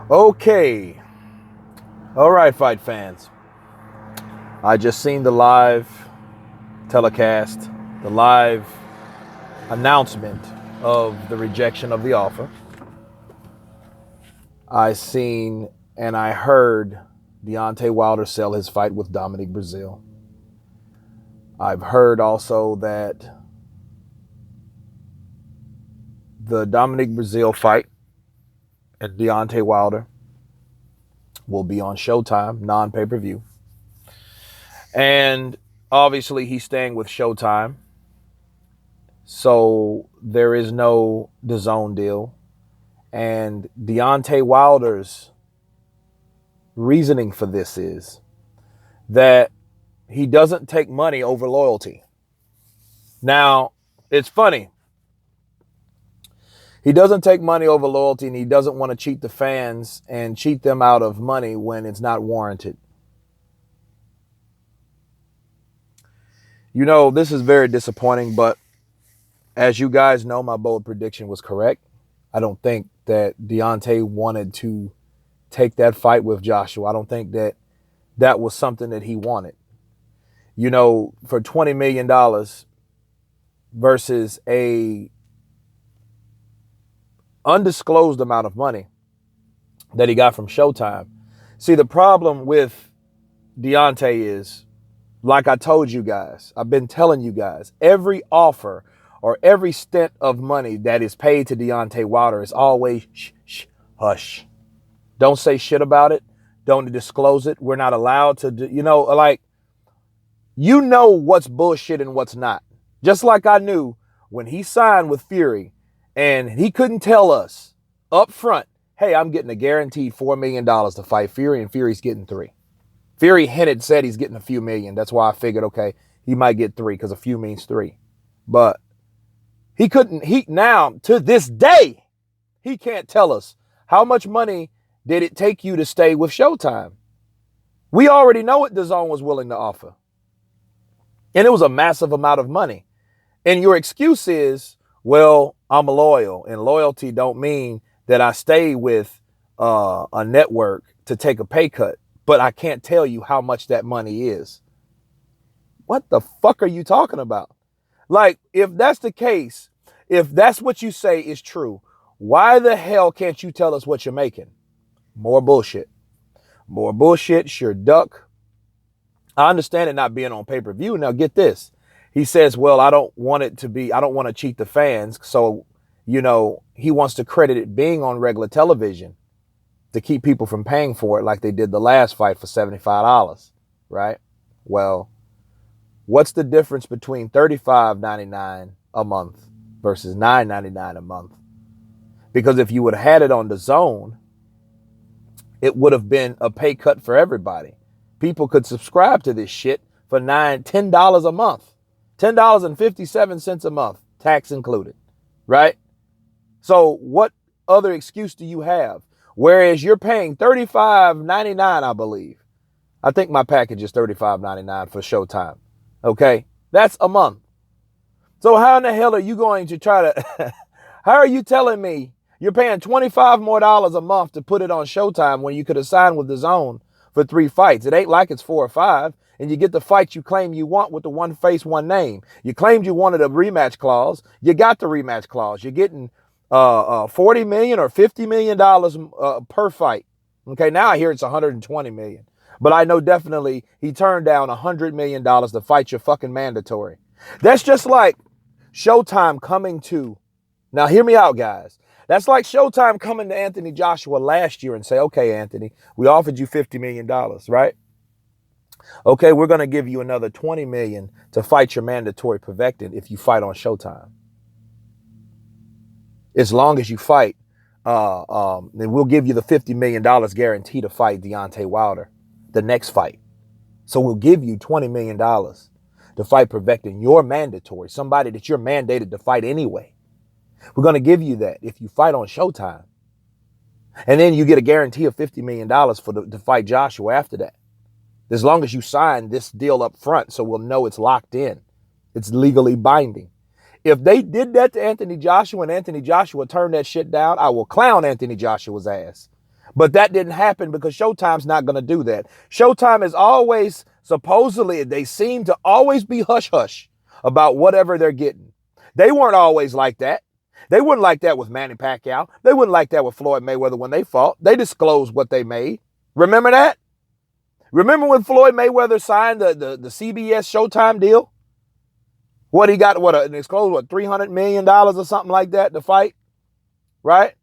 Okay. All right, fight fans. I just seen the live telecast, the live announcement of the rejection of the offer. I seen and I heard Deontay Wilder sell his fight with Dominic Brazil. I've heard also that the Dominic Brazil fight and Deontay Wilder will be on Showtime, non-pay-per-view. And obviously he's staying with Showtime. So there is no Dazn deal. And Deontay Wilder's reasoning for this is that he doesn't take money over loyalty. Now, it's funny. He doesn't take money over loyalty, and he doesn't want to cheat the fans and cheat them out of money when it's not warranted. You know, this is very disappointing, but as you guys know, my bold prediction was correct. I don't think that Deontay wanted to take that fight with Joshua. I don't think that that was something that he wanted. You know, for $20 million versus a undisclosed amount of money that he got from Showtime. See, the problem with Deontay is, like I told you guys, I've been telling you guys, every offer or every stint of money that is paid to Deontay Wilder is always hush. Don't say shit about it. Don't disclose it. We're not allowed to do, you know what's bullshit and what's not. Just like I knew when he signed with Fury and he couldn't tell us up front, hey, I'm getting a guaranteed $4 million to fight Fury, and Fury's getting $3 million. Fury said he's getting a few million. That's why I figured, okay, he might get $3 million because a few means 3. But now, to this day, he can't tell us how much money did it take you to stay with Showtime. We already know what Dazn was willing to offer. And it was a massive amount of money. And your excuse is, well, I'm loyal. And loyalty don't mean that I stay with a network to take a pay cut. But I can't tell you how much that money is. What the fuck are you talking about? Like, if that's the case, if that's what you say is true, why the hell can't you tell us what you're making? More bullshit. More bullshit, sure duck. I understand it not being on pay-per-view. Now get this. He says, well, I don't want to cheat the fans. So, he wants to credit it being on regular television to keep people from paying for it like they did the last fight for $75, right? Well, what's the difference between $35.99 a month versus $9.99 a month? Because if you would have had it on Dazn, it would have been a pay cut for everybody. People could subscribe to this shit for $10 a month. $10.57 a month, tax included, right? So what other excuse do you have? Whereas you're paying $35.99, I believe. I think my package is $35.99 for Showtime. Okay? That's a month. So how in the hell are you going to try to... How are you telling me you're paying $25 more a month to put it on Showtime when you could have signed with Dazn for 3 fights? It ain't like it's 4 or 5. And you get the fight you claim you want with the one face, one name. You claimed you wanted a rematch clause. You got the rematch clause. You're getting $40 million or $50 million per fight. Okay, now I hear it's $120 million. But I know definitely he turned down $100 million to fight your fucking mandatory. That's just like Showtime coming to... Now hear me out, guys. That's like Showtime coming to Anthony Joshua last year and say, okay, Anthony, we offered you $50 million, right? Okay, we're going to give you another $20 million to fight your mandatory Pavectin if you fight on Showtime. As long as you fight, then we'll give you the $50 million guarantee to fight Deontay Wilder the next fight. So we'll give you $20 million to fight Pavectin, your mandatory, somebody that you're mandated to fight anyway. We're going to give you that if you fight on Showtime. And then you get a guarantee of $50 million to fight Joshua after that. As long as you sign this deal up front, so we'll know it's locked in. It's legally binding. If they did that to Anthony Joshua and Anthony Joshua turned that shit down, I will clown Anthony Joshua's ass. But that didn't happen because Showtime's not going to do that. Showtime is always, supposedly, they seem to always be hush-hush about whatever they're getting. They weren't always like that. They wouldn't like that with Manny Pacquiao. They wouldn't like that with Floyd Mayweather when they fought. They disclosed what they made. Remember that? Remember when Floyd Mayweather signed the CBS Showtime deal? What he got, an disclosed, $300 million or something like that to fight? Right?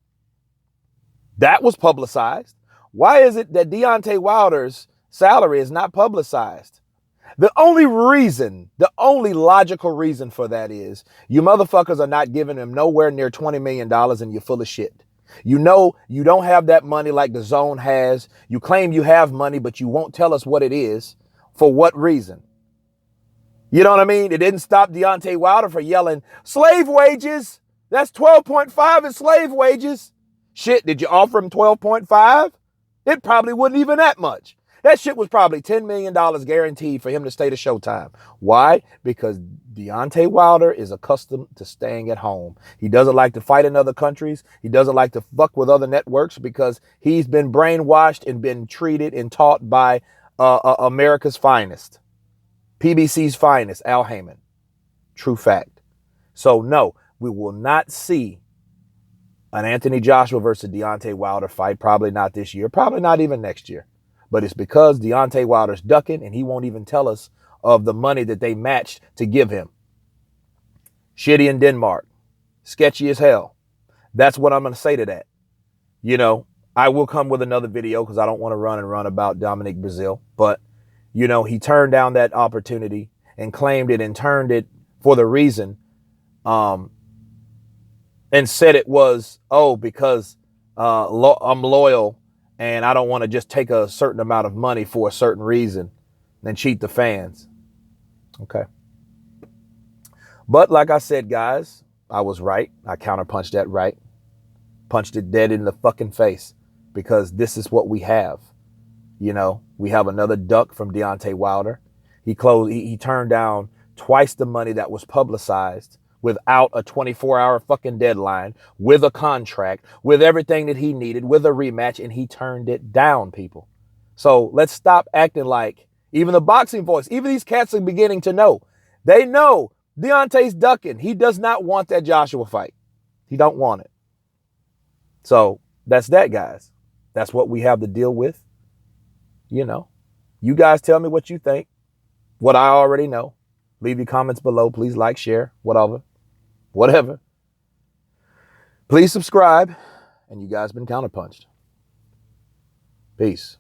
That was publicized. Why is it that Deontay Wilder's salary is not publicized? The only logical reason for that is you motherfuckers are not giving him nowhere near $20 million and you're full of shit. You know you don't have that money like Dazn has. You claim you have money, but you won't tell us what it is. For what reason? You know what I mean? It didn't stop Deontay Wilder for yelling, slave wages. That's 12.5 in slave wages. Shit, did you offer him 12.5? It probably wasn't even that much. That shit was probably $10 million guaranteed for him to stay to Showtime. Why? Because Deontay Wilder is accustomed to staying at home. He doesn't like to fight in other countries. He doesn't like to fuck with other networks because he's been brainwashed and been treated and taught by America's finest. PBC's finest, Al Heyman. True fact. So no, we will not see an Anthony Joshua versus Deontay Wilder fight. Probably not this year. Probably not even next year. But it's because Deontay Wilder's ducking and he won't even tell us of the money that they matched to give him. Shitty in Denmark. Sketchy as hell. That's what I'm going to say to that. You know, I will come with another video because I don't want to run about Dominic Brazil. But, you know, he turned down that opportunity and claimed it and turned it for the reason and said it was, because I'm loyal and I don't want to just take a certain amount of money for a certain reason and cheat the fans. Okay. But like I said, guys, I was right. I counterpunched that right. Punched it dead in the fucking face because this is what we have. You know, we have another duck from Deontay Wilder. He turned down twice the money that was publicized without a 24-hour fucking deadline, with a contract, with everything that he needed, with a rematch, and he turned it down, people. So let's stop acting like, even the boxing voice, even these cats are beginning to know. They know Deontay's ducking. He does not want that Joshua fight. He don't want it. So that's that, guys. That's what we have to deal with. You know, you guys tell me what you think, what I already know. Leave your comments below. Please like, share, whatever. Please subscribe. And you guys been counterpunched. Peace.